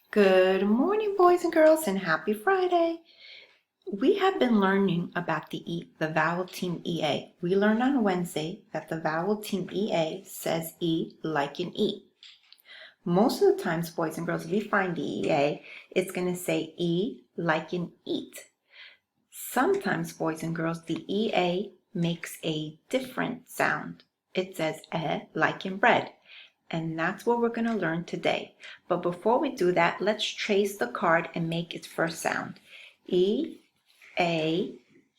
Good morning, boys and girls, and happy Friday. We have been learning about the vowel team EA. We learned on Wednesday that the vowel team EA says E like in E. Most of the times, boys and girls, if we find the EA, it's going to say E like in eat. Sometimes, boys and girls, the EA makes a different sound. It says like in bread. And that's what we're going to learn today. But before we do that, let's trace the card and make its first sound. E, A,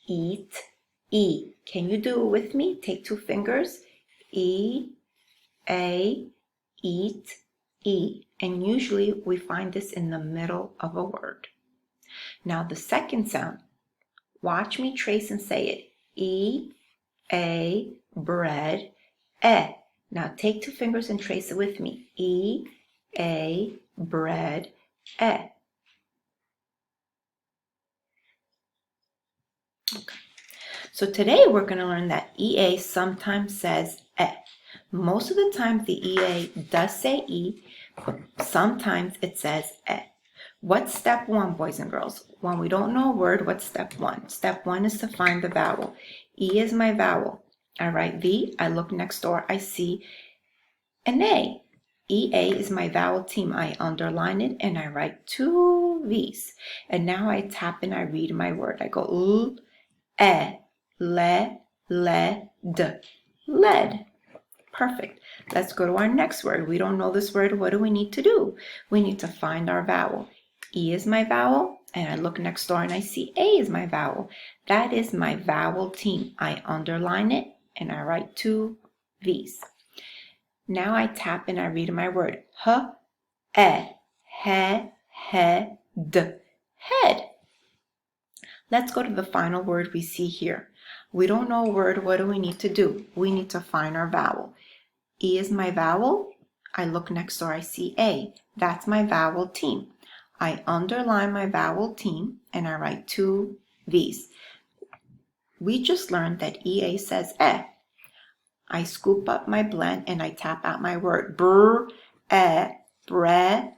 eat, E. Can you do it with me? Take two fingers. E, A, eat, E. And usually we find this in the middle of a word. Now the second sound, watch me trace and say it. E, A, bread, E. Now take two fingers and trace it with me. E, A, bread, E. Okay. So today we're going to learn that EA sometimes says E. Most of the time the EA does say E, but sometimes it says E. What's step one, boys and girls? When we don't know a word, what's step one? Step one is to find the vowel. E is my vowel. I write V, I look next door, I see an A. EA is my vowel team. I underline it and I write two V's. And now I tap and I read my word. I go L, E, le, d. Lead. Perfect. Let's go to our next word. We don't know this word. What do we need to do? We need to find our vowel. E is my vowel, and I look next door and I see A is my vowel. That is my vowel team. I underline it and I write two V's. Now I tap and I read my word. H, he, d. Head. Let's go to the final word we see here. We don't know a word. What do we need to do? We need to find our vowel. E is my vowel. I look next door. I see A. That's my vowel team. I underline my vowel team and I write two V's. We just learned that EA says E. I scoop up my blend and I tap out my word. Bread. Bread.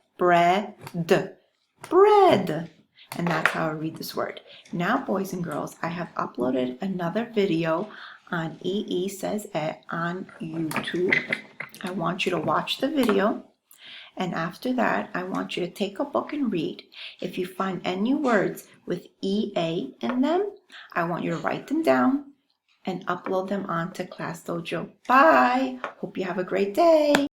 And that's how I read this word. Now, boys and girls, I have uploaded another video on EE Says E on YouTube. I want you to watch the video. And after that, I want you to take a book and read. If you find any words with EA in them, I want you to write them down and upload them onto Class Dojo. Bye. Hope you have a great day.